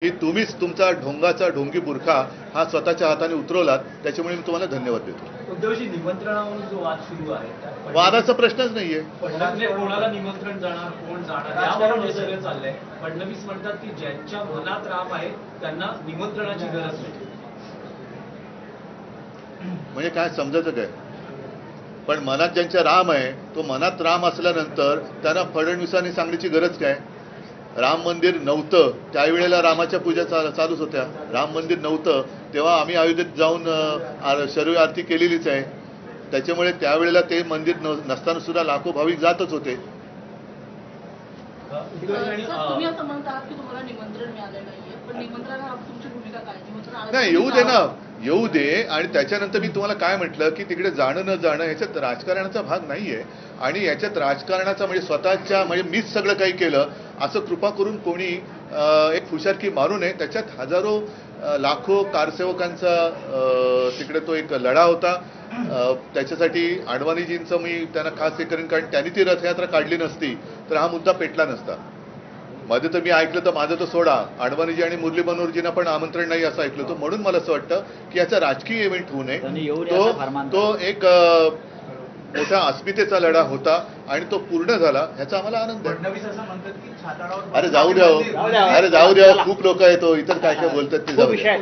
की तुम्हीच तुमचा ढोंगाचा ढोंगी बुरखा हा स्वतःच्या हाताने उतरवलात, त्याच्यामुळे मी तुम्हाला धन्यवाद देतो. उद्धवजी, निमंत्रणावरून जो वाद सुरू आहे वादाचा प्रश्नच नाहीये. कोणाला निमंत्रण जाणार, कोण जाणार, यावरून हे सगळं चाललंय. फडणवीस म्हणतात की ज्यांच्या मनात राम आहे त्यांना निमंत्रणाची गरज नाही. म्हणजे काय समजायचं काय? पण मनात ज्यांच्या राम आहे, तो मनात राम असल्यानंतर त्यांना फडणवीसांनी सांगण्याची गरज काय? राम मंदिर नव्हतं त्यावेळेला रामाच्या पूजा चालूच होत्या. राम मंदिर नव्हतं तेव्हा आम्ही अयोध्येत जाऊन शरयू आरती केलेलीच आहे. त्याच्यामुळे त्यावेळेला ते मंदिर नसताना सुद्धा लाखो भाविक जातच होते. तुम्ही असं म्हणतात की तुम्हाला निमंत्रण मिळालं नाहीये, पण निमंत्रणावर तुमची भूमिका काय? नाही, येऊ दे ना, येऊ दे. आणि त्याच्यानंतर मी तुम्हाला काय म्हटलं की तिकडे जाणं न जाणं ह्याच्यात राजकारणाचा भाग नाहीये. आणि याच्यात राजकारणाचा म्हणजे स्वतःच्या म्हणजे मीच सगळं काही केलं असं कृपा करून कोणी एक हुशारकी मारू नये. त्याच्यात हजारो लाखो कारसेवकांचा तिकडे तो एक लढा होता. त्याच्यासाठी अडवाणीजींचं मी त्यांना खास हे करेन, कारण त्यांनी ती रथयात्रा काढली नसती तर हा मुद्दा पेटला नसता. मध्ये तर मी ऐकलं तर माझं तर सोडा, अडवाणीजी आणि मुरली मनोहरजींना पण आमंत्रण नाही असं ऐकलं होतं. म्हणून मला असं वाटतं की याचा राजकीय इव्हेंट होऊ नये. तो एक मोठा अस्मितेचा लढा होता आणि तो पूर्ण झाला, ह्याचा आम्हाला आनंद आहे. अरे जाऊ द्या, अरे जाऊ द्या, खूप लोक येतो इतर काय काय बोलतात ते जाऊ द्या.